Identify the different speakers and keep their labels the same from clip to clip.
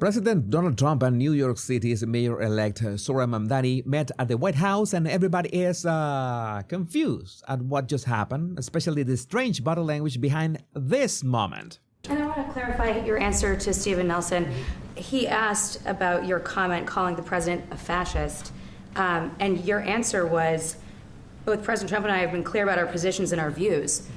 Speaker 1: President Donald Trump and New York City's mayor-elect Zohran Mamdani met at the White House, and everybody is confused at what just happened, especially the strange body language behind this moment.
Speaker 2: And I want to clarify your answer to Stephen Nelson. He asked about your comment calling the president a fascist, and your answer was, both President Trump and I have been clear about our positions and our views.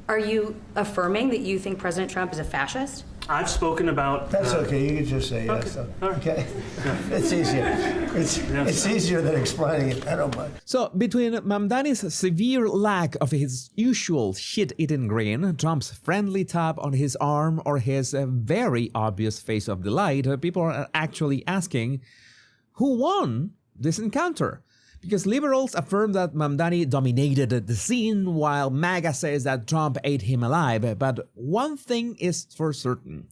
Speaker 2: Are you affirming that you think President Trump is a fascist?
Speaker 3: I've spoken about...
Speaker 4: That's okay. You can just say yes. Okay. It's easier. It's easier than explaining it. I don't mind.
Speaker 1: So, between Mamdani's severe lack of his usual shit-eating grin, Trump's friendly tap on his arm, or his very obvious face of delight, people are actually asking, who won this encounter? Because liberals affirm that Mamdani dominated the scene, while MAGA says that Trump ate him alive. But one thing is for certain.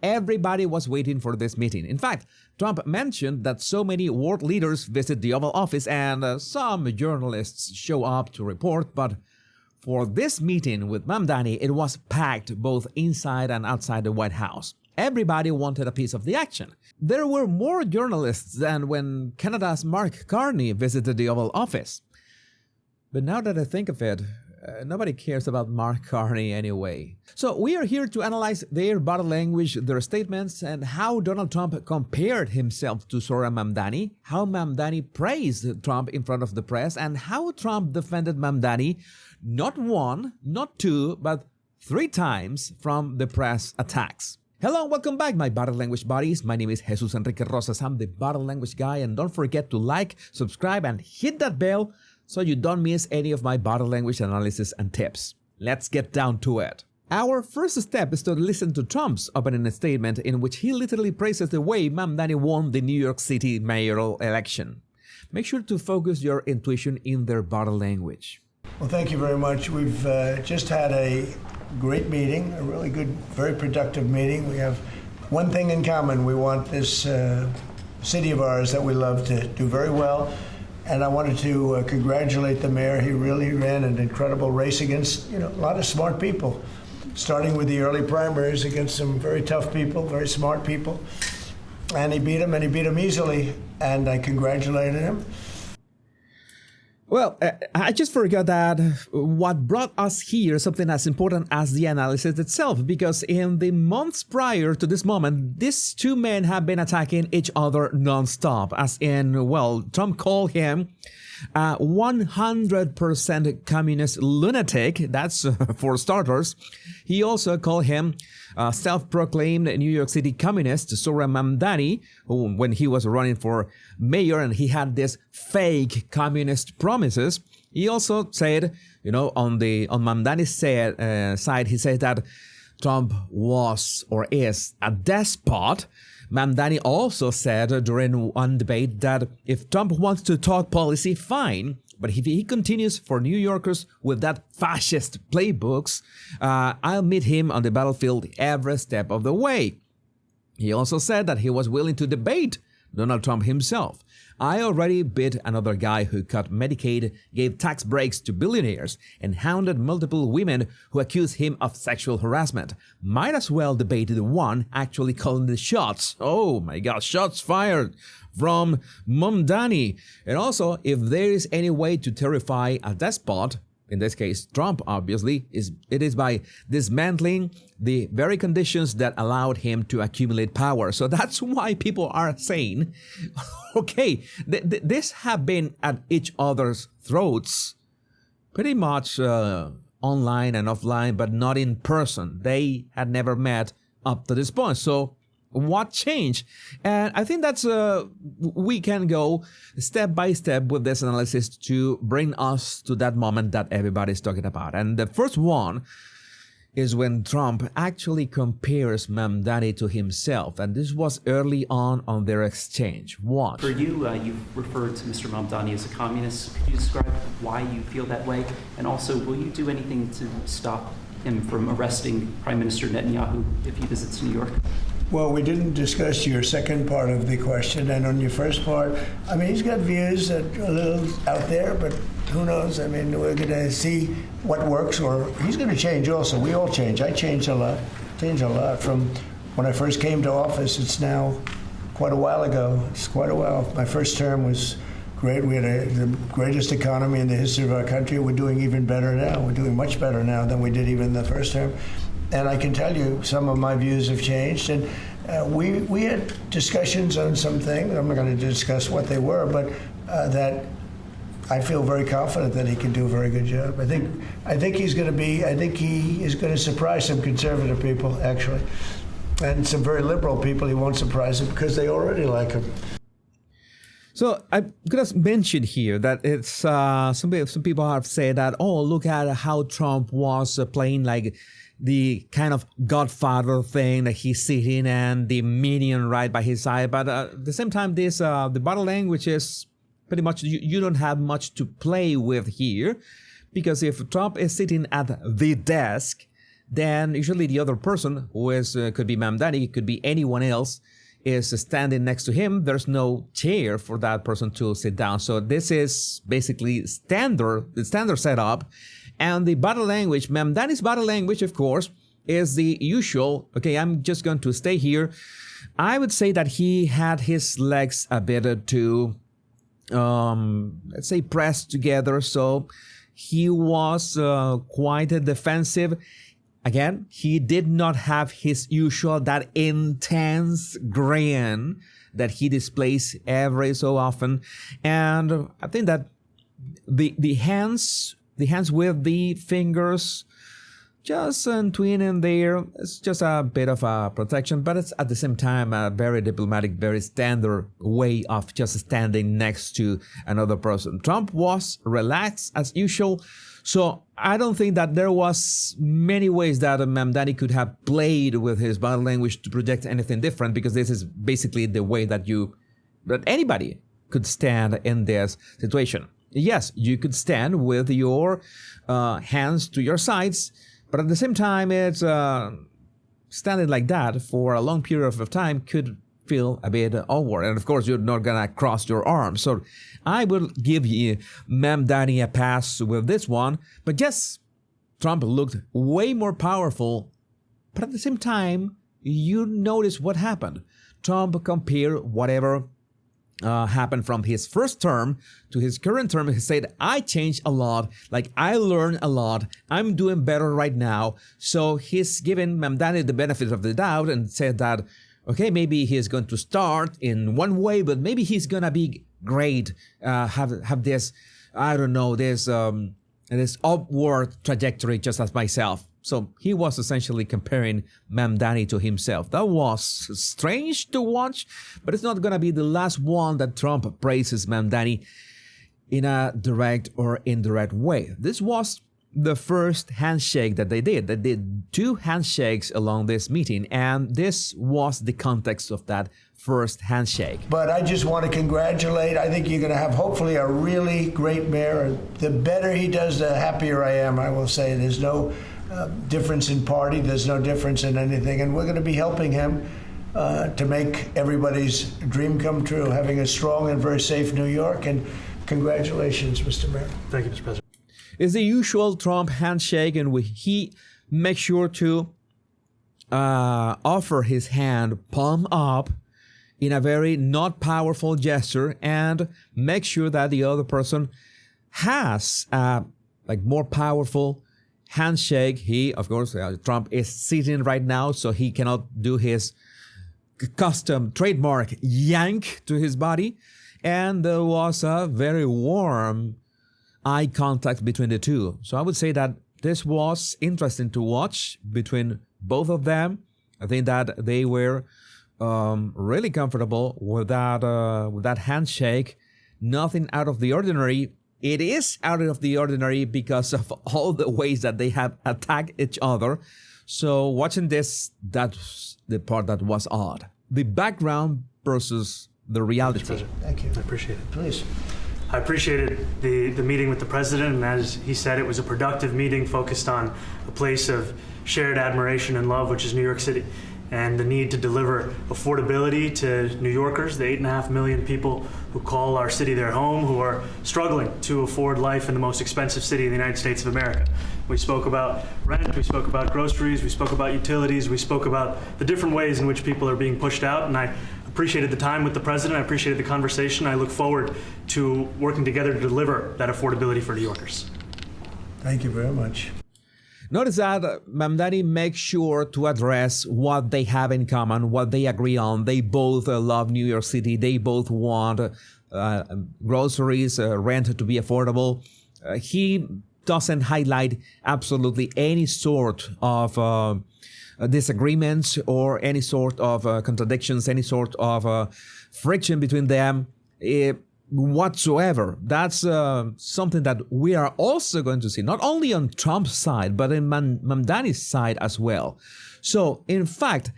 Speaker 1: Everybody was waiting for this meeting. In fact, Trump mentioned that so many world leaders visit the Oval Office and some journalists show up to report. But for this meeting with Mamdani, it was packed both inside and outside the White House. Everybody wanted a piece of the action. There were more journalists than when Canada's Mark Carney visited the Oval Office. But now that I think of it, nobody cares about Mark Carney anyway. So we are here to analyze their body language, their statements, and how Donald Trump compared himself to Zohran Mamdani, how Mamdani praised Trump in front of the press, and how Trump defended Mamdani not one, not two, but 3 times from the press attacks. Hello and welcome back, my body language buddies. My name is Jesus Enrique Rosas. I'm the body language guy, and don't forget to like, subscribe, and hit that bell so you don't miss any of my body language analysis and tips. Let's get down to it. Our first step is to listen to Trump's opening statement, in which he literally praises the way Mamdani won the New York City mayoral election. Make sure to focus your intuition in their body language.
Speaker 4: Well, thank you very much. We've just had a great meeting, a really good, very productive meeting. We have one thing in common. We want this city of ours that we love to do very well. And I wanted to congratulate the mayor. He really ran an incredible race against, a lot of smart people, starting with the early primaries against some very tough people, very smart people. And he beat them easily, and I congratulated him.
Speaker 1: Well, I just forgot that what brought us here is something as important as the analysis itself, because in the months prior to this moment, these two men have been attacking each other nonstop, as in, well, Trump called him 100% communist lunatic. That's for starters. He also called him self-proclaimed New York City communist Zohran Mamdani, who, when he was running for mayor and he had these fake communist promises. He also said, on Mamdani's side, he said that Trump was or is a despot. Mamdani also said during one debate that if Trump wants to talk policy, fine. But if he continues for New Yorkers with that fascist playbooks, I'll meet him on the battlefield every step of the way. He also said that he was willing to debate Donald Trump himself. I already beat another guy who cut Medicaid, gave tax breaks to billionaires, and hounded multiple women who accused him of sexual harassment. Might as well debate the one actually calling the shots. Oh my God, shots fired from Mamdani. And also, if there is any way to terrify a despot, in this case Trump obviously, it is by dismantling the very conditions that allowed him to accumulate power. So that's why people are saying, okay, this have been at each other's throats pretty much online and offline, but not in person. They had never met up to this point. So what changed? And I think that's we can go step by step with this analysis to bring us to that moment that everybody's talking about. And the first one is when Trump actually compares Mamdani to himself. And this was early on their exchange. Watch.
Speaker 5: For you, you referred to Mr. Mamdani as a communist. Could you describe why you feel that way? And also, will you do anything to stop him from arresting Prime Minister Netanyahu if he visits New York?
Speaker 4: Well, we didn't discuss your second part of the question, and on your first part, he's got views that are a little out there, but who knows? We're going to see what works, or he's going to change also. We all change. I change a lot from when I first came to office. It's now quite a while ago. It's quite a while. My first term was great. We had the greatest economy in the history of our country. We're doing even better now. We're doing much better now than we did even the first term. And I can tell you some of my views have changed. And we had discussions on some things. I'm not going to discuss what they were, but that I feel very confident that he can do a very good job. I think he is going to surprise some conservative people, actually. And some very liberal people, he won't surprise them because they already like him.
Speaker 1: So I'm going to mention here that it's some people have said that, oh, look at how Trump was playing like the kind of Godfather thing, that he's sitting and the minion right by his side. But at the same time, this the body language is pretty much, you don't have much to play with here, because if Trump is sitting at the desk, then usually the other person, who is could be Mamdani, could be anyone else, is standing next to him. There's no chair for that person to sit down. So this is basically the standard setup. And the body language, Mamdani's body language, of course, is the usual. Okay, I'm just going to stay here. I would say that he had his legs a bit too, let's say, pressed together. So he was quite defensive. Again, he did not have his usual, that intense grin that he displays every so often. And I think that the hands with the fingers, just between and there, it's just a bit of a protection, but it's at the same time a very diplomatic, very standard way of just standing next to another person. Trump was relaxed as usual, so I don't think that there was many ways that Mamdani could have played with his body language to project anything different, because this is basically the way that anybody could stand in this situation. Yes, you could stand with your hands to your sides, but at the same time, it's standing like that for a long period of time could feel a bit awkward. And of course, you're not going to cross your arms. So I will give you Mamdani a pass with this one. But yes, Trump looked way more powerful. But at the same time, you notice what happened. Trump compared whatever happened from his first term to his current term. He said, I changed a lot, like I learned a lot, I'm doing better right now. So he's given Mamdani the benefit of the doubt and said that, okay, maybe he's going to start in one way, but maybe he's gonna be great, have this, I don't know, this upward trajectory just as myself. So he was essentially comparing Mamdani to himself. That was strange to watch, but it's not going to be the last one that Trump praises Mamdani in a direct or indirect way. This was the first handshake that they did. They did 2 handshakes along this meeting, and this was the context of that first handshake.
Speaker 4: But I just want to congratulate. I think you're going to have hopefully a really great mayor. The better he does, the happier I am, I will say. There's no difference in party. There's no difference in anything. And we're going to be helping him to make everybody's dream come true, having a strong and very safe New York. And congratulations, Mr. Mayor.
Speaker 3: Thank you, Mr. President.
Speaker 1: It's the usual Trump handshake, and he makes sure to offer his hand palm up in a very not powerful gesture, and make sure that the other person has like more powerful handshake. He, of course, Trump is sitting right now, so he cannot do his custom trademark yank to his body. And there was a very warm eye contact between the two. So I would say that this was interesting to watch between both of them. I think that they were really comfortable with that handshake. Nothing out of the ordinary. It is out of the ordinary because of all the ways that they have attacked each other. So watching this, that's the part that was odd. The background versus the reality.
Speaker 4: Thank you.
Speaker 3: I appreciate it.
Speaker 4: Please.
Speaker 3: I appreciated the meeting with the president, and as he said, it was a productive meeting focused on a place of shared admiration and love, which is New York City. and the need to deliver affordability to New Yorkers, the 8.5 million people who call our city their home, who are struggling to afford life in the most expensive city in the United States of America. We spoke about rent, we spoke about groceries, we spoke about utilities, we spoke about the different ways in which people are being pushed out, and I appreciated the time with the president, I appreciated the conversation. I look forward to working together to deliver that affordability for New Yorkers.
Speaker 4: Thank you very much.
Speaker 1: Notice that Mamdani makes sure to address what they have in common, what they agree on. They both love New York City. They both want groceries, rent to be affordable. He doesn't highlight absolutely any sort of disagreements or any sort of contradictions, any sort of friction between them whatsoever. That's something that we are also going to see, not only on Trump's side, but in Mamdani's side as well. So, in fact,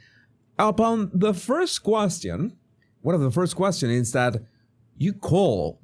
Speaker 1: upon the first question, one of the first questions is that you call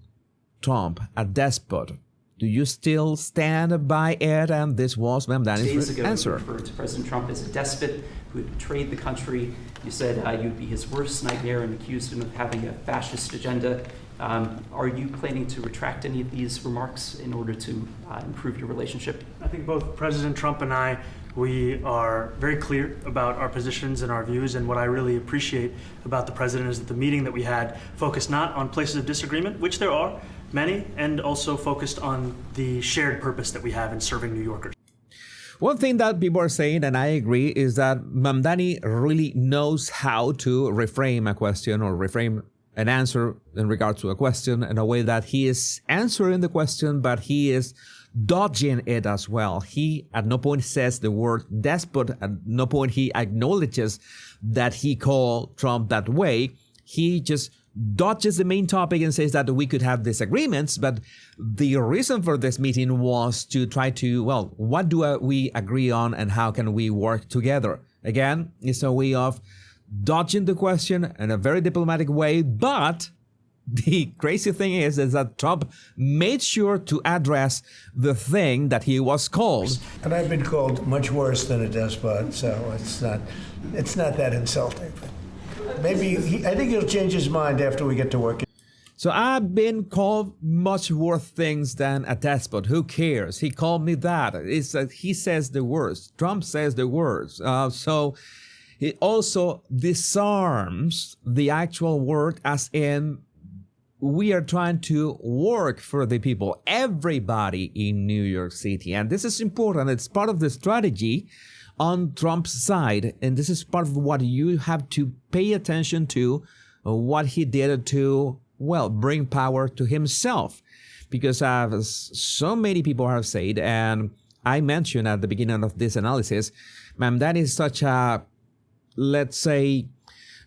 Speaker 1: Trump a despot. Do you still stand by it? And this was Mamdani's answer.
Speaker 5: You referred to President Trump as a despot who had betrayed the country. You said you'd be his worst nightmare and accused him of having a fascist agenda. Are you planning to retract any of these remarks in order to improve your relationship?
Speaker 3: I think both President Trump and I, we are very clear about our positions and our views, and what I really appreciate about the president is that the meeting that we had focused not on places of disagreement, which there are many, and also focused on the shared purpose that we have in serving New Yorkers.
Speaker 1: One thing that people are saying, and I agree, is that Mamdani really knows how to reframe a question or reframe an answer in regard to a question in a way that he is answering the question, but he is dodging it as well. He at no point says the word despot. At no point he acknowledges that he called Trump that way. He just dodges the main topic and says that we could have disagreements, but the reason for this meeting was to try to, well, what do we agree on and how can we work together? Again, it's a way of dodging the question in a very diplomatic way, but the crazy thing is that Trump made sure to address the thing that he was called.
Speaker 4: And I've been called much worse than a despot, so it's not that insulting. Maybe I think he'll change his mind after we get to work.
Speaker 1: So I've been called much worse things than a despot. Who cares? He called me that. It's he says the words. Trump says the words. So he also disarms the actual word, as in we are trying to work for the people, everybody in New York City. And this is important. It's part of the strategy on Trump's side. And this is part of what you have to pay attention to, what he did to, well, bring power to himself. Because as so many people have said, and I mentioned at the beginning of this analysis, Mamdani is such a, let's say,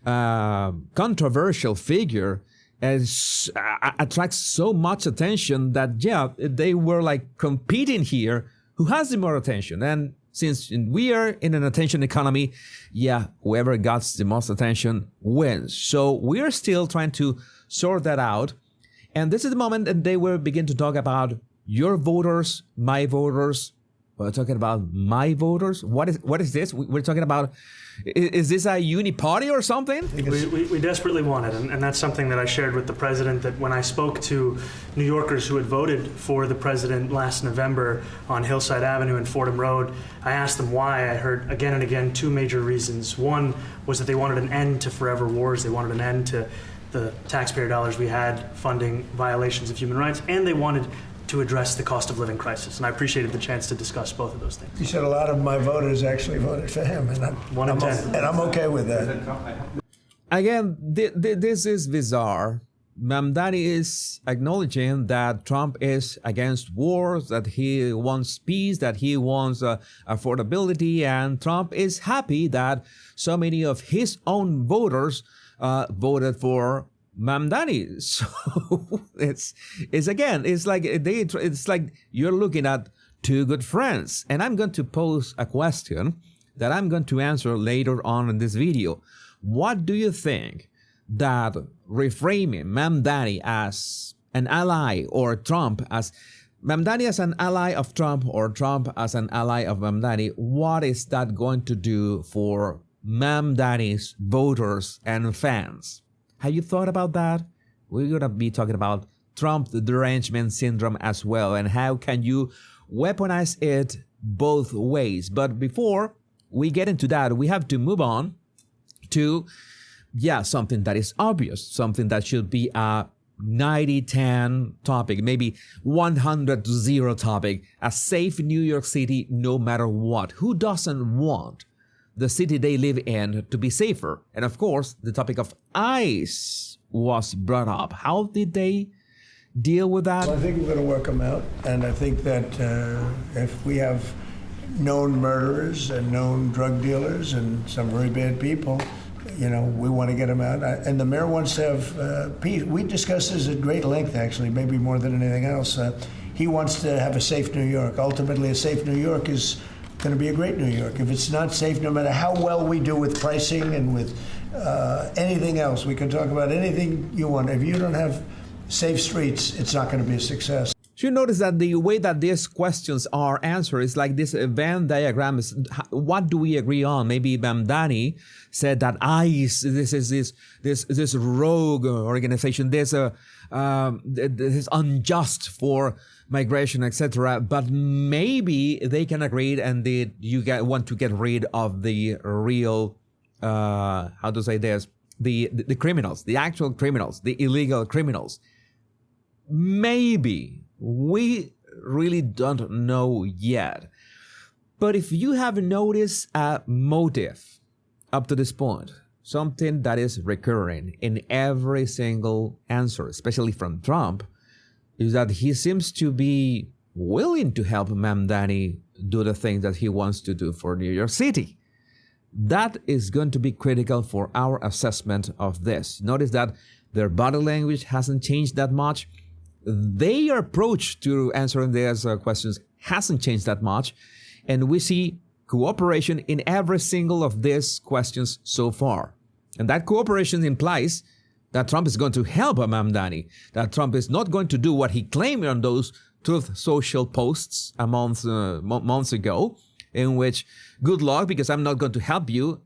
Speaker 1: controversial figure, as attracts so much attention that, yeah, they were like competing here. Who has the more attention? And since we are in an attention economy, yeah, whoever got the most attention wins. So we are still trying to sort that out. And this is the moment that they will begin to talk about your voters, my voters. We're talking about my voters. What is this? We're talking about, is this a uni-party or something?
Speaker 3: We desperately want it, and that's something that I shared with the president, that when I spoke to New Yorkers who had voted for the president last November on Hillside Avenue and Fordham Road, I asked them why. I heard again and again two major reasons. One was that they wanted an end to forever wars. They wanted an end to the taxpayer dollars we had funding violations of human rights, and they wanted to address the cost of living crisis. And I appreciated the chance to discuss both of those things.
Speaker 4: He said a lot of my voters actually voted for him, and I'm okay with that.
Speaker 1: Again, this is bizarre. Mamdani is acknowledging that Trump is against wars, that he wants peace, that he wants affordability, and Trump is happy that so many of his own voters voted for Mamdani. So it's like you're looking at two good friends. And I'm going to pose a question that I'm going to answer later on in this video. What do you think that reframing Mamdani as an ally, or Trump as Mamdani as an ally of Trump, or Trump as an ally of Mamdani, what is that going to do for Mamdani's voters and fans. Have you thought about that? We're going to be talking about Trump derangement syndrome as well, and how can you weaponize it both ways. But before we get into that, we have to move on to, something that is obvious, something that should be a 90-10 topic, maybe 100-0 topic, a safe New York City no matter what. Who doesn't want the city they live in to be safer? And of course, the topic of ICE was brought up. How did they deal with that?
Speaker 4: Well, I think we're going to work them out. And I think that if we have known murderers and known drug dealers and some very bad people, we want to get them out. And the mayor wants to have peace. We discussed this at great length, actually, maybe more than anything else. He wants to have a safe New York. Ultimately, a safe New York is going to be a great New York. If it's not safe, no matter how well we do with pricing and with anything else, we can talk about anything you want. If you don't have safe streets, it's not going to be a success.
Speaker 1: You notice that the way that these questions are answered is like this Venn diagram. Is what do we agree on? Maybe Mamdani said that ICE, this rogue organization, this unjust for migration, etc. But maybe they can agree, and want to get rid of the real, how to say this, the criminals, the actual criminals, the illegal criminals. Maybe. We really don't know yet. But if you have noticed a motive up to this point, something that is recurring in every single answer, especially from Trump, is that he seems to be willing to help Mamdani do the things that he wants to do for New York City. That is going to be critical for our assessment of this. Notice that their body language hasn't changed that much. Their approach to answering these questions hasn't changed that much. And we see cooperation in every single of these questions so far. And that cooperation implies that Trump is going to help Mamdani, that Trump is not going to do what he claimed on those Truth Social posts a months ago, in which, good luck, because I'm not going to help you.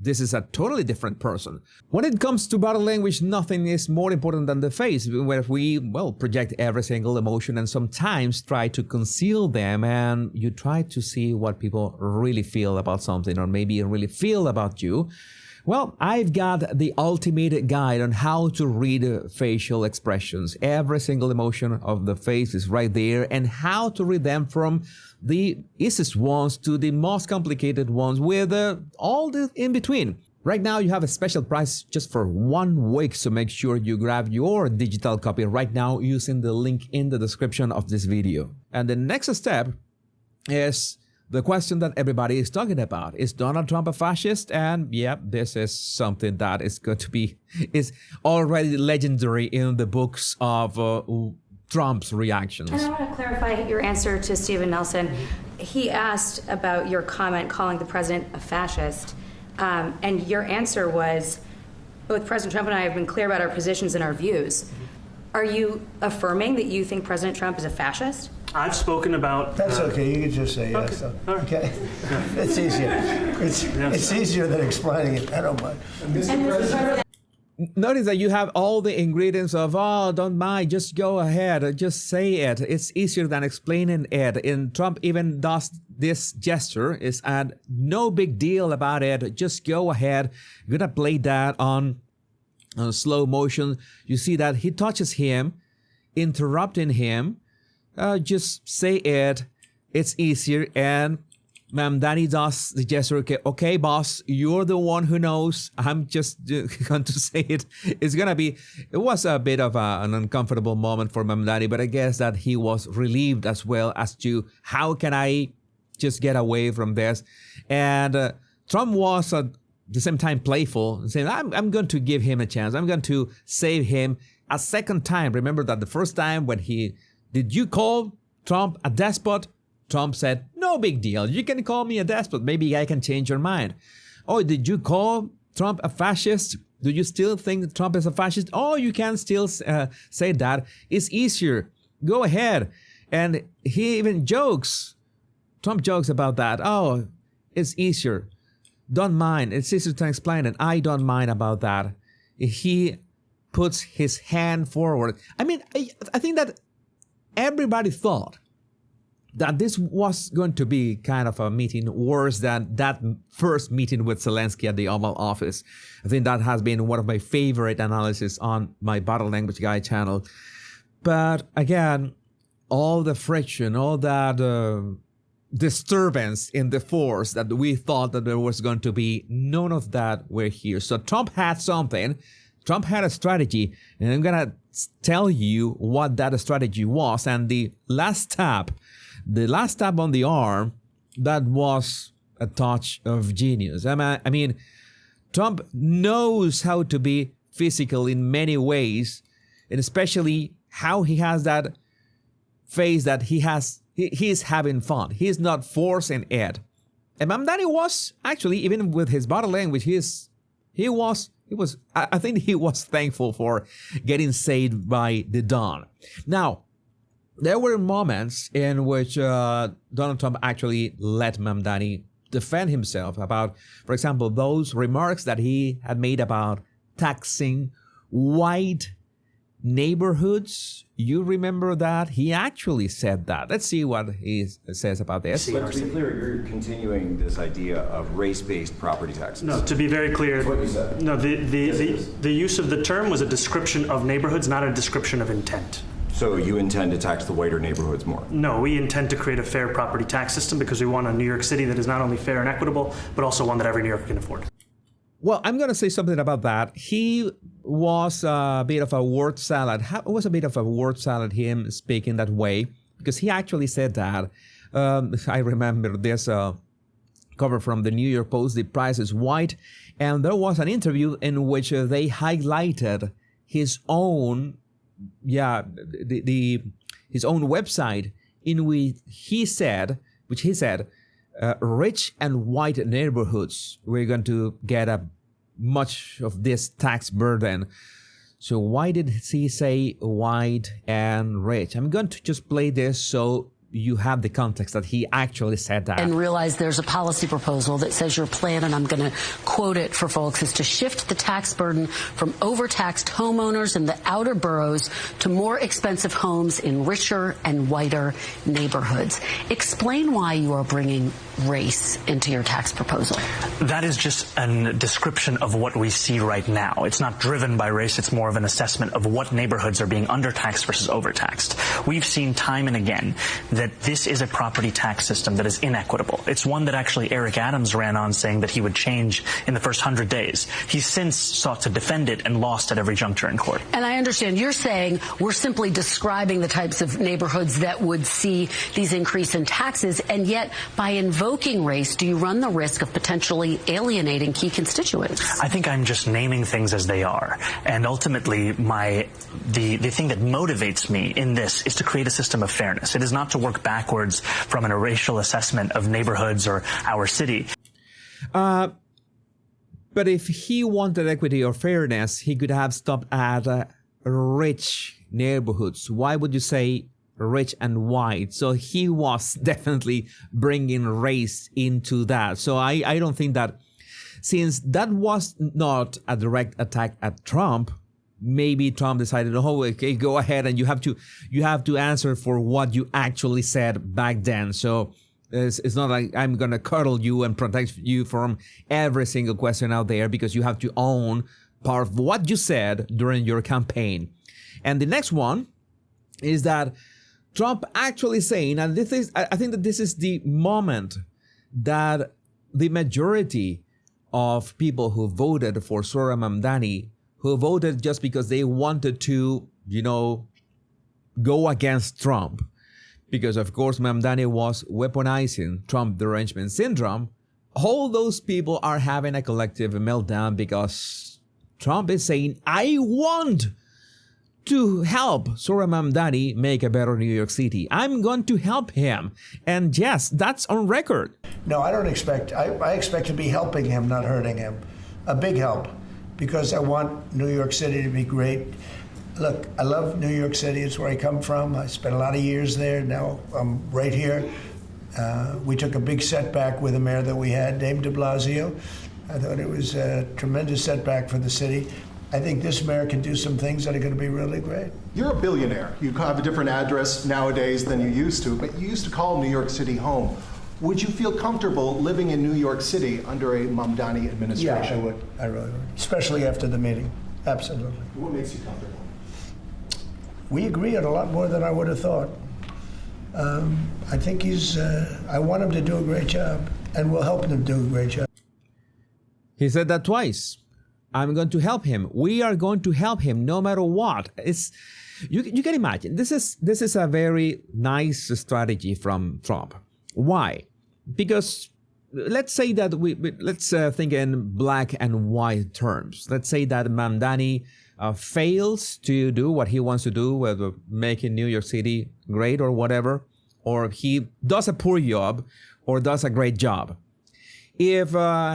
Speaker 1: This is a totally different person. When it comes to body language, nothing is more important than the face, where we, project every single emotion and sometimes try to conceal them, and you try to see what people really feel about something, or maybe really feel about you. Well, I've got the ultimate guide on how to read facial expressions. Every single emotion of the face is right there, and how to read them from the easiest ones to the most complicated ones, with all the in between. Right now, you have a special price just for 1 week, so make sure you grab your digital copy right now using the link in the description of this video. And the next step is the question that everybody is talking about. Is Donald Trump a fascist? And this is something that is going to be, is already legendary in the books of Trump's reactions.
Speaker 2: And I want to clarify your answer to Stephen Nelson. He asked about your comment calling the president a fascist. And your answer was, both President Trump and I have been clear about our positions and our views. Are you affirming that you think President Trump is a fascist?
Speaker 3: I've spoken about...
Speaker 4: That's okay. You can just say yes. Okay. It's easier. It's easier than explaining it. I don't mind.
Speaker 1: Notice that you have all the ingredients of, don't mind, just go ahead, just say it. It's easier than explaining it. And Trump even does this gesture, is no big deal about it. Just go ahead. You're going to play that on slow motion. You see that he touches him, interrupting him. Just say it. It's easier. And Mamdani does the gesture. Okay, boss, you're the one who knows. I'm just going to say it. It was a bit of an uncomfortable moment for Mamdani, but I guess that he was relieved as well as to how can I just get away from this. And Trump was at the same time playful, saying, I'm going to give him a chance. I'm going to save him a second time. Remember that the first time when did you call Trump a despot? Trump said, no big deal. You can call me a despot. Maybe I can change your mind. Oh, did you call Trump a fascist? Do you still think Trump is a fascist? Oh, you can still say that. It's easier. Go ahead. And he even jokes. Trump jokes about that. Oh, it's easier. don't mind. It's easy to explain it. I don't mind about that. He puts his hand forward. I mean, I think that everybody thought that this was going to be kind of a meeting worse than that first meeting with Zelensky at the Oval Office. I think that has been one of my favorite analyses on my Bottle Language Guy channel. But again, all the friction, all that disturbance in the force that we thought that there was going to be, none of that were here. So Trump had something. Trump had a strategy, and I'm going to tell you what that strategy was. And the last tap on the arm, that was a touch of genius. I mean, Trump knows how to be physical in many ways, and especially how he has that face that he's having fun. He's not forcing it. And Mamdani was actually, even with his body language, I think he was thankful for getting saved by the Don. Now, there were moments in which Donald Trump actually let Mamdani defend himself about, for example, those remarks that he had made about taxing white neighborhoods. You remember that? He actually said that. Let's see what he says about this.
Speaker 6: But to be clear, you're continuing this idea of race-based property taxes.
Speaker 3: No, to be very clear,
Speaker 6: That's what you said.
Speaker 3: no, the use of the term was a description of neighborhoods, not a description of intent.
Speaker 6: So you intend to tax the whiter neighborhoods more?
Speaker 3: No, we intend to create a fair property tax system because we want a New York City that is not only fair and equitable, but also one that every New Yorker can afford.
Speaker 1: Well, I'm going to say something about that. He was a bit of a word salad. It was a bit of a word salad, him speaking that way, because he actually said that. I remember this cover from the New York Post, The Price is White, and there was an interview in which they highlighted his own, his own website, in which he said, rich and white neighborhoods, we're going to get a much of this tax burden. So why did he say white and rich? I'm going to just play this so you have the context that he actually said that.
Speaker 7: And realize there's a policy proposal that says your plan, and I'm going to quote it for folks, is to shift the tax burden from overtaxed homeowners in the outer boroughs to more expensive homes in richer and whiter neighborhoods. Explain why you are bringing race into your tax proposal.
Speaker 8: That is just a description of what we see right now. It's not driven by race. It's more of an assessment of what neighborhoods are being undertaxed versus overtaxed. We've seen time and again that this is a property tax system that is inequitable. It's one that actually Eric Adams ran on saying that he would change in the first 100 days. He's since sought to defend it and lost at every juncture in court.
Speaker 7: And I understand you're saying we're simply describing the types of neighborhoods that would see these increase in taxes, and yet by invoking race, do you run the risk of potentially alienating key constituents?
Speaker 8: I think I'm just naming things as they are. And ultimately, the thing that motivates me in this is to create a system of fairness. It is not to work backwards from a racial assessment of neighborhoods or our city.
Speaker 1: But if he wanted equity or fairness, he could have stopped at rich neighborhoods. Why would you say rich and white? So he was definitely bringing race into that. So I don't think that, since that was not a direct attack at Trump, maybe Trump decided, oh, okay, go ahead, and you have to answer for what you actually said back then. So it's not like I'm going to cuddle you and protect you from every single question out there, because you have to own part of what you said during your campaign. And the next one is that Trump actually saying, and I think that this is the moment that the majority of people who voted for Zohran Mamdani, who voted just because they wanted to, go against Trump, because of course Mamdani was weaponizing Trump derangement syndrome, all those people are having a collective meltdown because Trump is saying, I want to help Zohran Mamdani make a better New York City. I'm going to help him. And yes, that's on record.
Speaker 4: No, I don't expect, I expect to be helping him, not hurting him. A big help, because I want New York City to be great. Look, I love New York City. It's where I come from. I spent a lot of years there. Now I'm right here. We took a big setback with the mayor that we had, named de Blasio. I thought it was a tremendous setback for the city. I think this mayor can do some things that are going to be really great.
Speaker 9: You're a billionaire. You have a different address nowadays than you used to, but you used to call New York City home. Would you feel comfortable living in New York City under a Mamdani administration?
Speaker 4: Yeah, I would. I really would. Especially after the meeting. Absolutely.
Speaker 9: What makes you comfortable?
Speaker 4: We agree on a lot more than I would have thought. I think I want him to do a great job, and we'll help him do a great job.
Speaker 1: He said that twice. I'm going to help him. We are going to help him no matter what. You can imagine. This is a very nice strategy from Trump. Why? Because let's say that let's think in black and white terms. Let's say that Mamdani fails to do what he wants to do, whether making New York City great or whatever, or he does a poor job or does a great job. If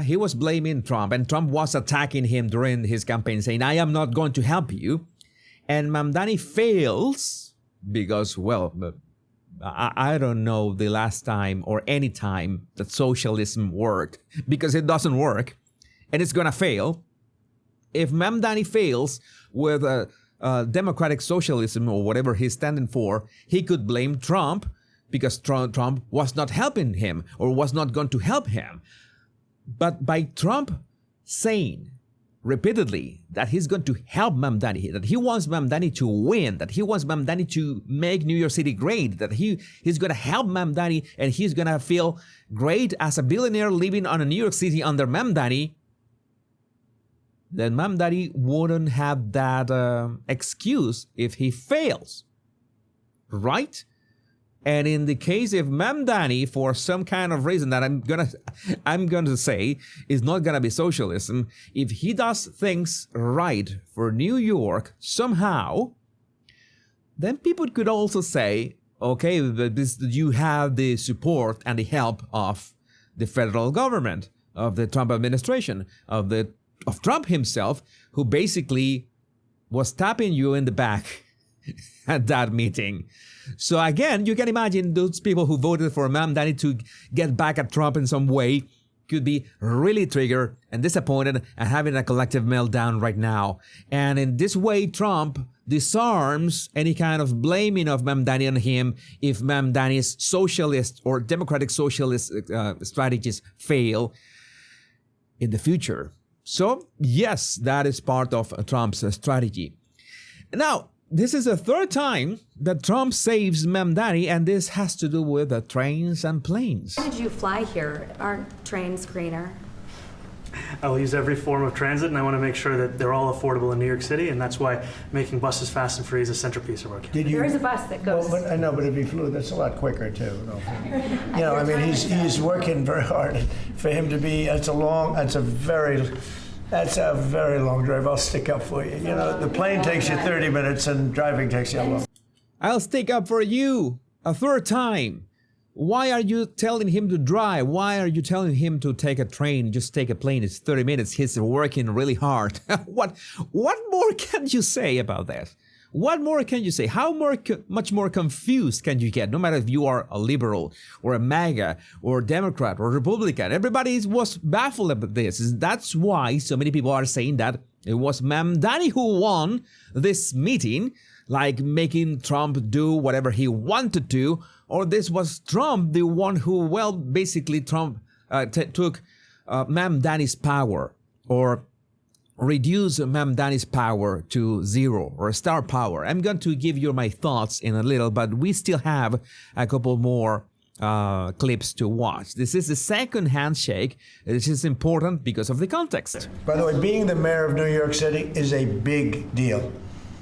Speaker 1: he was blaming Trump and Trump was attacking him during his campaign saying, I am not going to help you, and Mamdani fails because, well, I don't know the last time or any time that socialism worked, because it doesn't work and it's going to fail. If Mamdani fails with democratic socialism or whatever he's standing for, he could blame Trump because Trump was not helping him or was not going to help him. But by Trump saying repeatedly that he's going to help Mamdani, that he wants Mamdani to win, that he wants Mamdani to make New York City great, that he's going to help Mamdani and he's going to feel great as a billionaire living on a New York City under Mamdani, then Mamdani wouldn't have that excuse if he fails, right? And in the case of Mamdani, for some kind of reason that I'm gonna say is not gonna be socialism, if he does things right for New York somehow, then people could also say, okay, you have the support and the help of the federal government, of the Trump administration, of Trump himself, who basically was tapping you in the back at that meeting. So again, you can imagine those people who voted for Mamdani to get back at Trump in some way could be really triggered and disappointed and having a collective meltdown right now. And in this way, Trump disarms any kind of blaming of Mamdani on him if Mamdani's socialist or democratic socialist strategies fail in the future. So yes, that is part of Trump's strategy. Now, this is the third time that Trump saves Mamdani, and this has to do with the trains and planes.
Speaker 2: Why did you fly here? Aren't trains greener?
Speaker 3: I'll use every form of transit, and I want to make sure that they're all affordable in New York City, and that's why making buses fast and free is a centerpiece of our campaign.
Speaker 2: There is a bus that goes.
Speaker 4: Well, but I know, but if he flew, that's a lot quicker too. You know, I mean, he's working very hard for him to be. That's a very long drive. I'll stick up for you. You know, the plane takes you 30 minutes and driving takes you a long.
Speaker 1: I'll stick up for you a third time. Why are you telling him to drive? Why are you telling him to take a train? Just take a plane. It's 30 minutes. He's working really hard. What more can you say about that? What more can you say? How much more confused can you get? No matter if you are a liberal or a MAGA or a Democrat or Republican, everybody was baffled about this. That's why so many people are saying that it was Mamdani who won this meeting, like making Trump do whatever he wanted to, or this was Trump, the one who, well, basically Trump took Mamdani's power or reduce Mamdani's power to zero or star power. I'm going to give you my thoughts in a little, but we still have a couple more clips to watch. This is the second handshake. This is important because of the context.
Speaker 4: By the way, being the mayor of New York City is a big deal.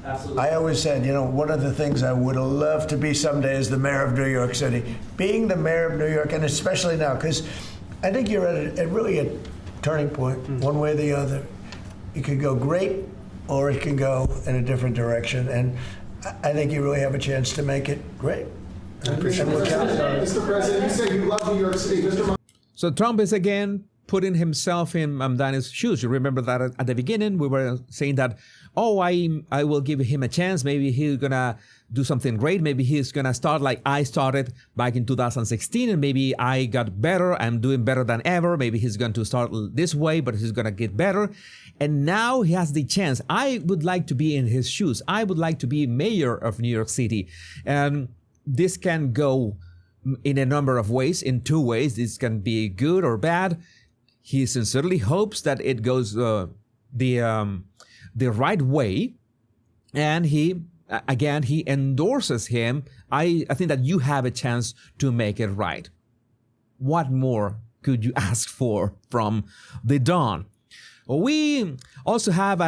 Speaker 4: Absolutely. I always said, you know, one of the things I would have loved to be someday is the mayor of New York City. Being the mayor of New York, and especially now, because I think you're at really a turning point, one way or the other. It could go great, or it can go in a different direction. And I think you really have a chance to make it great.
Speaker 9: I appreciate it. Mr. President, you said you love New York City.
Speaker 1: So Trump is again putting himself in Mamdani's shoes. You remember that at the beginning, we were saying that, oh, I will give him a chance. Maybe he's going to do something great. Maybe he's going to start like I started back in 2016, and maybe I got better. I'm doing better than ever. Maybe he's going to start this way, but he's going to get better. And now he has the chance. I would like to be in his shoes. I would like to be mayor of New York City. And this can go in a number of ways, in two ways. This can be good or bad. He sincerely hopes that it goes the right way. And he endorses him. I think that you have a chance to make it right. What more could you ask for from the Don? We also have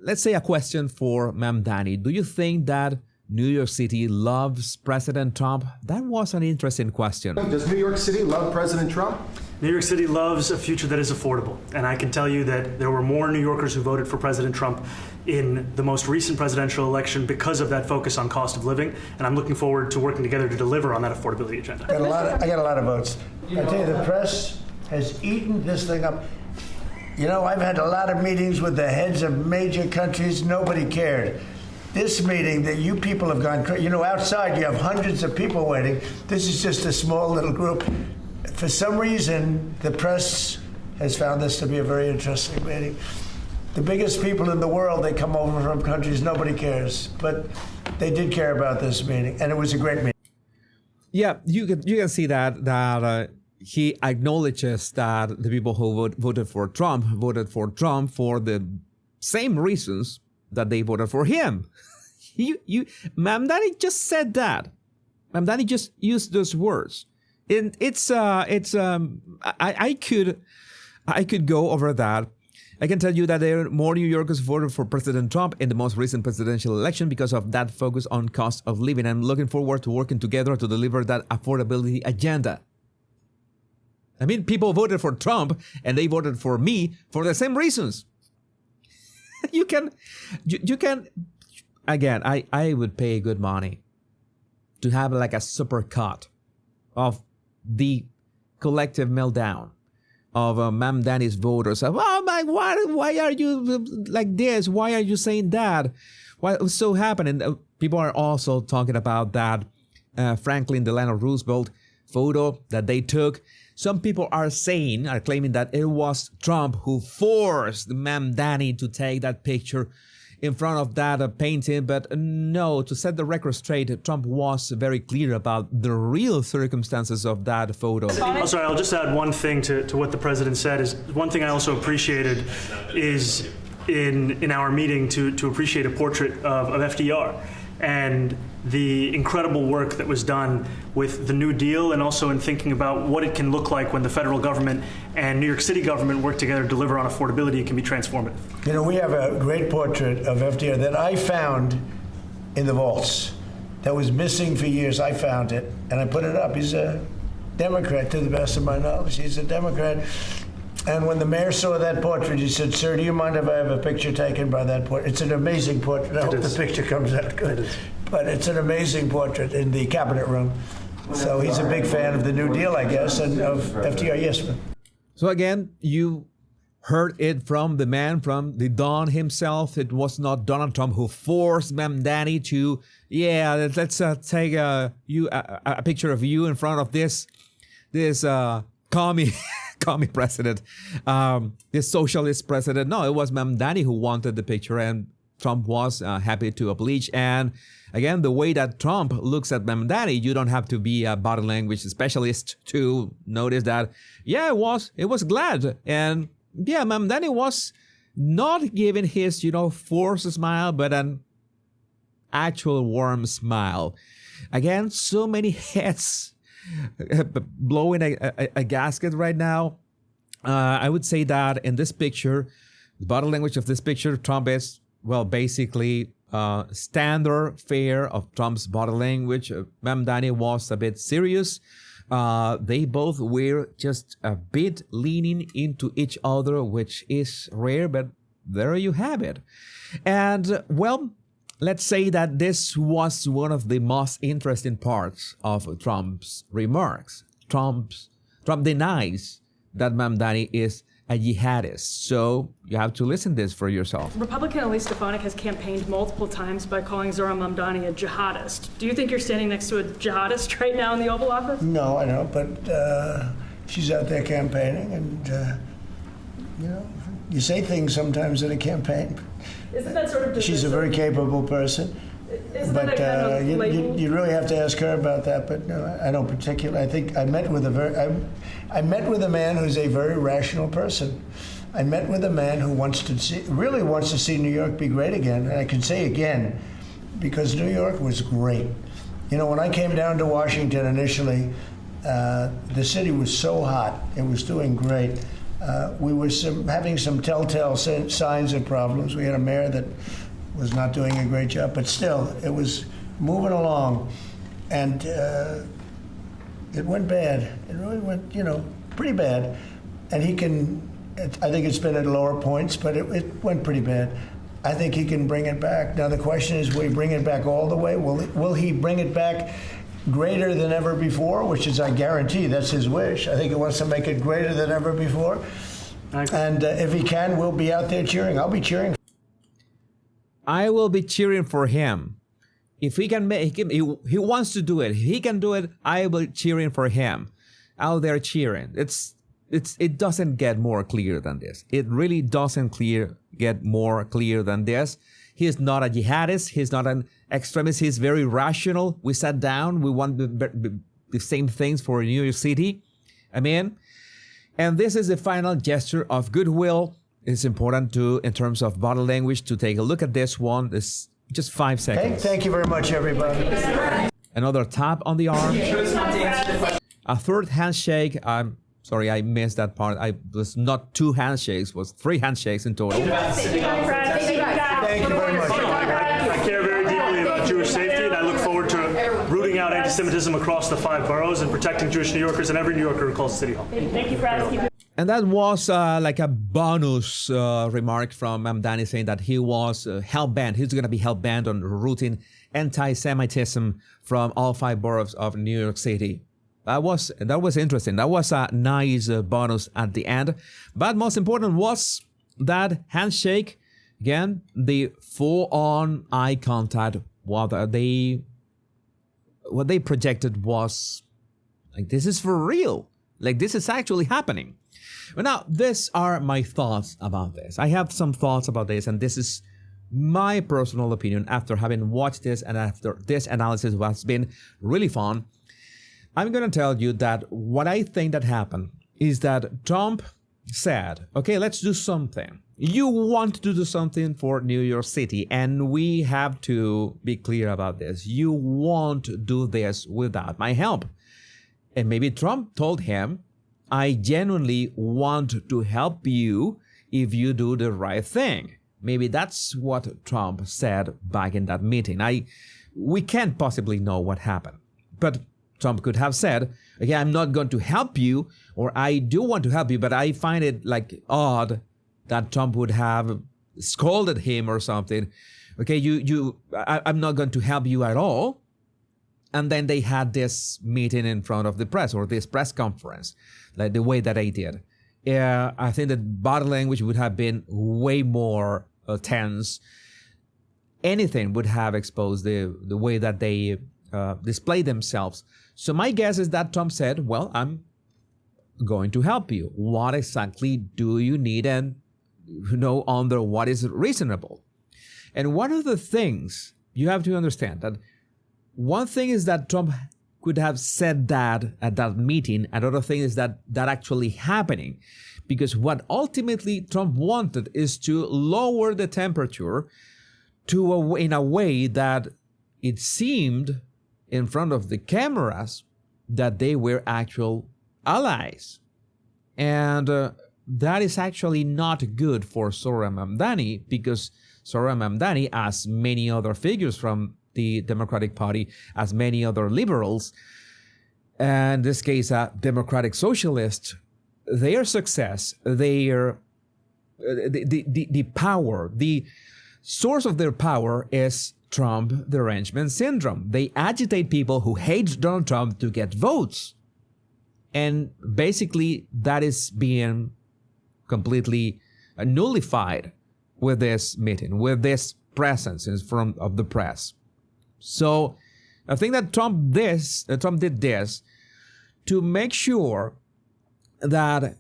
Speaker 1: let's say a question for Mamdani. Do you think that New York City loves President Trump? That was an interesting question.
Speaker 9: Does New York City love President Trump?
Speaker 3: New York City loves a future that is affordable. And I can tell you that there were more New Yorkers who voted for President Trump in the most recent presidential election because of that focus on cost of living. And I'm looking forward to working together to deliver on that affordability agenda.
Speaker 4: I got a lot of votes. I tell you, the press has eaten this thing up. You know, I've had a lot of meetings with the heads of major countries. Nobody cared. This meeting that you people have gone crazy. You know, outside you have hundreds of people waiting. This is just a small little group. For some reason, the press has found this to be a very interesting meeting. The biggest people in the world, they come over from countries nobody cares, but they did care about this meeting, and it was a great meeting.
Speaker 1: Yeah, you can see that he acknowledges that the people who voted for Trump for the same reasons that they voted for him. Mamdani just said that. Mamdani just used those words. And I could go over that. I can tell you that there are more New Yorkers voted for President Trump in the most recent presidential election because of that focus on cost of living. I'm looking forward to working together to deliver that affordability agenda. I mean, people voted for Trump and they voted for me for the same reasons. You can, again, I would pay good money to have like a super cut of the collective meltdown of Mamdani's voters. Oh my, why are you like this? Why are you saying that? What's so happening? People are also talking about that Franklin Delano Roosevelt photo that they took. Some people are claiming that it was Trump who forced Mamdani to take that picture in front of that painting. But no, to set the record straight, Trump was very clear about the real circumstances of that photo.
Speaker 3: Oh, sorry, I'll just add one thing to what the president said. Is one thing I also appreciated is in our meeting to appreciate a portrait of FDR and the incredible work that was done with the New Deal, and also in thinking about what it can look like when the federal government and New York City government work together to deliver on affordability. It can be transformative.
Speaker 4: You know, we have a great portrait of FDR that I found in the vaults that was missing for years. I found it, and I put it up. He's a Democrat, to the best of my knowledge. He's a Democrat. And when the mayor saw that portrait, he said, "Sir, do you mind if I have a picture taken by that portrait?" It's an amazing portrait. I hope the picture comes out good. But it's an amazing portrait in the cabinet room. So he's a big fan of the New Deal, I guess, and of FDR. Yes, ma'am.
Speaker 1: So again, you heard it from the man, from the Don himself. It was not Donald Trump who forced Mamdani to, let's take a picture of you in front of this commie president, this socialist president. No, it was Mamdani who wanted the picture, and Trump was happy to oblige. And again, the way that Trump looks at Mamdani, you don't have to be a body language specialist to notice that, it was glad. And Mamdani was not giving his, forced smile, but an actual warm smile. Again, so many heads blowing a gasket right now. I would say that in this picture, the body language of this picture, Trump is, basically standard fare of Trump's body language. Mamdani was a bit serious. They both were just a bit leaning into each other, which is rare, but there you have it. And, let's say that this was one of the most interesting parts of Trump's remarks. Trump denies that Mamdani is a jihadist. So you have to listen to this for yourself.
Speaker 10: Republican Elise Stefanik has campaigned multiple times by calling Zohran Mamdani a jihadist. Do you think you're standing next to a jihadist right now in the Oval Office?
Speaker 4: No, I don't, but she's out there campaigning, and, you know, you say things sometimes in a campaign.
Speaker 10: Isn't that sort of
Speaker 4: She's a very capable person.
Speaker 10: Isn't
Speaker 4: But
Speaker 10: that kind of label?
Speaker 4: you really have to ask her about that. But no, I don't particularly. I think I met with I met with a man who's a very rational person. I met with a man who really wants to see New York be great again. And I can say again, because New York was great. You know, when I came down to Washington initially, the city was so hot. It was doing great. We were having some telltale signs of problems. We had a mayor that was not doing a great job, but still, it was moving along, and it went bad. It really went, you know, pretty bad. And I think it's been at lower points, but it went pretty bad. I think he can bring it back. Now, the question is, will he bring it back all the way? Will he bring it back greater than ever before, which is, I guarantee, that's his wish. I think he wants to make it greater than ever before. And if he can, we'll be out there cheering. I'll be cheering.
Speaker 1: I will be cheering for him. If he can make him, he wants to do it. If he can do it, I will be cheering for him. Out there cheering. It doesn't get more clear than this. It really doesn't get more clear than this. He is not a jihadist. He's not an extremist. He's very rational. We sat down. We want the same things for New York City. I mean, and this is the final gesture of goodwill. It's important to, in terms of body language, to take a look at this one. It's just 5 seconds.
Speaker 4: Thank you very much, everybody.
Speaker 1: Another tap on the arm. A third handshake. I'm sorry, I missed that part. It was not 2 handshakes, it was 3 handshakes in total.
Speaker 4: Thank you very much.
Speaker 3: I care very deeply about Jewish safety, and I look forward to rooting out anti-Semitism across the 5 boroughs and protecting Jewish New Yorkers and every New Yorker who calls City Hall.
Speaker 10: Thank you for asking.
Speaker 1: And that was like a bonus remark from Mamdani saying that he was hell-bent. He's going to be hell-bent on rooting anti-Semitism from all 5 boroughs of New York City. That was interesting. That was a nice bonus at the end. But most important was that handshake. Again, the full-on eye contact. What they projected was like, this is for real. Like, this is actually happening. But now, these are my thoughts about this. I have some thoughts about this, and this is my personal opinion after having watched this and after this analysis has been really fun. I'm going to tell you that what I think that happened is that Trump said, okay, let's do something. You want to do something for New York City, and we have to be clear about this. You won't do this without my help. And maybe Trump told him, I genuinely want to help you if you do the right thing. Maybe that's what Trump said back in that meeting. We can't possibly know what happened. But Trump could have said, okay, I'm not going to help you, or I do want to help you, but I find it like odd that Trump would have scolded him or something. Okay, I'm not going to help you at all. And then they had this meeting in front of the press, or this press conference, like the way that they did. I think that body language would have been way more tense. Anything would have exposed the way that they display themselves. So my guess is that Trump said, well, I'm going to help you. What exactly do you need, and under what is reasonable? And one of the things you have to understand that one thing is that Trump could have said that at that meeting. Another thing is that actually happening. Because what ultimately Trump wanted is to lower the temperature in a way that it seemed in front of the cameras that they were actual allies. And that is actually not good for Zohran Mamdani, because Zohran Mamdani, as many other figures from the Democratic Party, as many other liberals, and in this case, Democratic Socialists, their success, the power, the source of their power is Trump derangement syndrome. They agitate people who hate Donald Trump to get votes. And basically, that is being completely nullified with this meeting, with this presence in front of the press. So I think that Trump did this to make sure that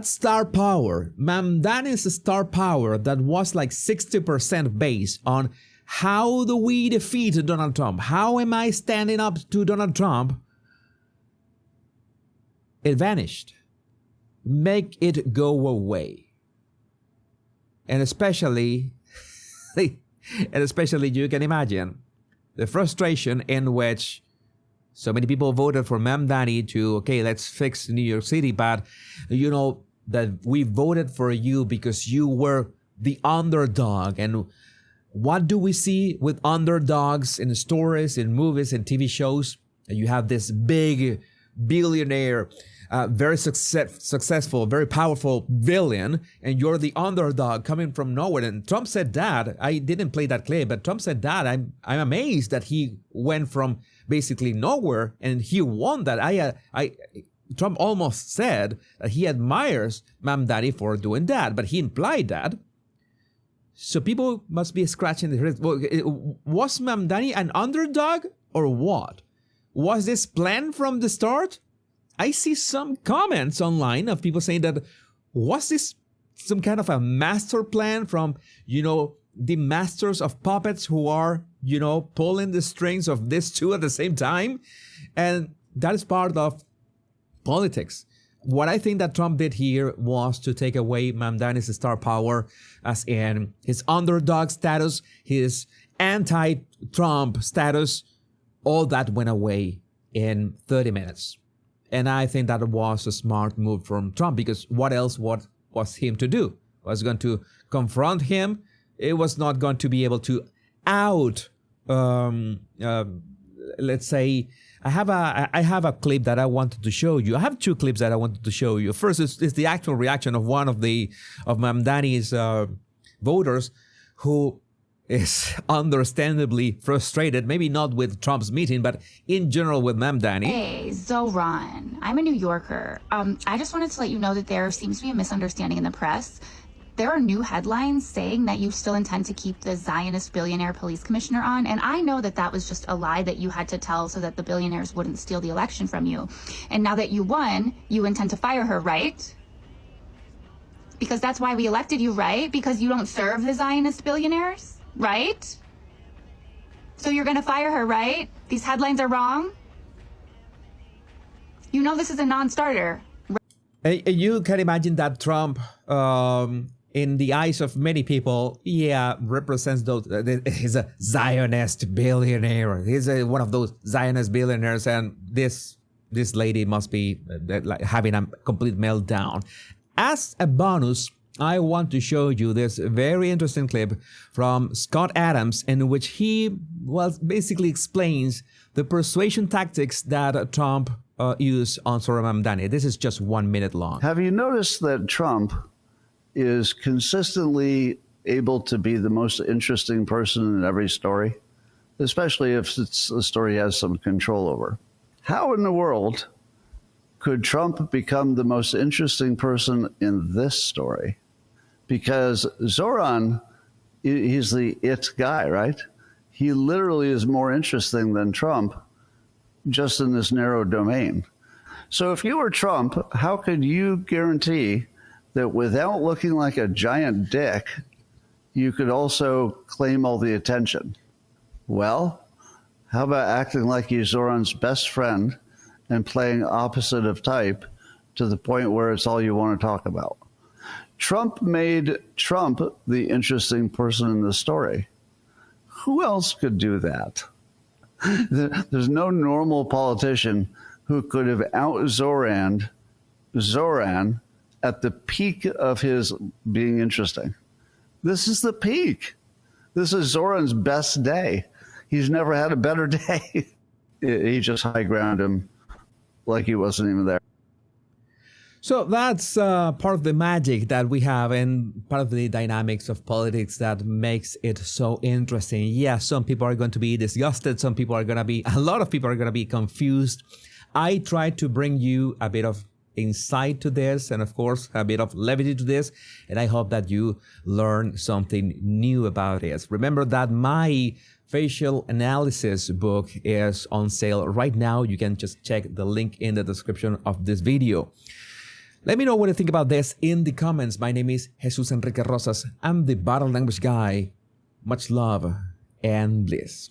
Speaker 1: star power, Mamdani's star power, that was like 60% based on how do we defeat Donald Trump? How am I standing up to Donald Trump? It vanished. Make it go away. And especially you can imagine the frustration in which so many people voted for Mamdani to, okay, let's fix New York City, but you know that we voted for you because you were the underdog. And what do we see with underdogs in stories, in movies, and TV shows? You have this big billionaire, very successful, very powerful villain, and you're the underdog coming from nowhere. And Trump said that. I didn't play that clip, but Trump said that. I'm amazed that he went from basically nowhere and he won that. Trump almost said that he admires Mamdani for doing that, but he implied that. So people must be scratching their heads. Well, was Mamdani an underdog or what? Was this planned from the start? I see some comments online of people saying that, was this some kind of a master plan from, the masters of puppets who are, pulling the strings of these two at the same time? And that is part of politics. What I think that Trump did here was to take away Mamdani's star power, as in his underdog status, his anti-Trump status. All that went away in 30 minutes. And I think that was a smart move from Trump, because what else was him to do? Was going to confront him. It was not going to be able to out, let's say, I have a clip that I wanted to show you. I have two clips that I wanted to show you. First is the actual reaction of one of Mamdani's voters, who is understandably frustrated, maybe not with Trump's meeting, but in general with Mamdani.
Speaker 11: Hey, Zoran, I'm a New Yorker. I just wanted to let you know that there seems to be a misunderstanding in the press. There are new headlines saying that you still intend to keep the Zionist billionaire police commissioner on, and I know that that was just a lie that you had to tell so that the billionaires wouldn't steal the election from you. And now that you won, you intend to fire her, right? Because that's why we elected you, right? Because you don't serve the Zionist billionaires, right? So you're gonna fire her, right? These headlines are wrong? You know this is a non-starter.
Speaker 1: You can imagine that Trump, in the eyes of many people, represents those. He's a Zionist billionaire. He's one of those Zionist billionaires, and this lady must be like having a complete meltdown. As a bonus, I want to show you this very interesting clip from Scott Adams, in which he basically explains the persuasion tactics that Trump used on Zoran Mamdani. This is just 1 minute long.
Speaker 12: Have you noticed that Trump is consistently able to be the most interesting person in every story, especially if it's a story he has some control over? How in the world could Trump become the most interesting person in this story? Because Zoran, he's the it guy, right? He literally is more interesting than Trump just in this narrow domain. So if you were Trump, how could you guarantee that without looking like a giant dick, you could also claim all the attention? Well, how about acting like you're Zoran's best friend and playing opposite of type to the point where it's all you want to talk about? Trump made Trump the interesting person in the story. Who else could do that? There's no normal politician who could have out-Zoran'd Zoran at the peak of his being interesting. This is the peak. This is Zoran's best day. He's never had a better day. He just high-ground him like he wasn't even there.
Speaker 1: So that's part of the magic that we have, and part of the dynamics of politics that makes it so interesting. Yeah, some people are going to be disgusted. A lot of people are going to be confused. I try to bring you a bit of insight to this and, of course, a bit of levity to this. And I hope that you learn something new about this. Remember that my facial analysis book is on sale right now. You can just check the link in the description of this video. Let me know what you think about this in the comments. My name is Jesus Enrique Rosas. I'm the Bottle Language Guy. Much love and bliss.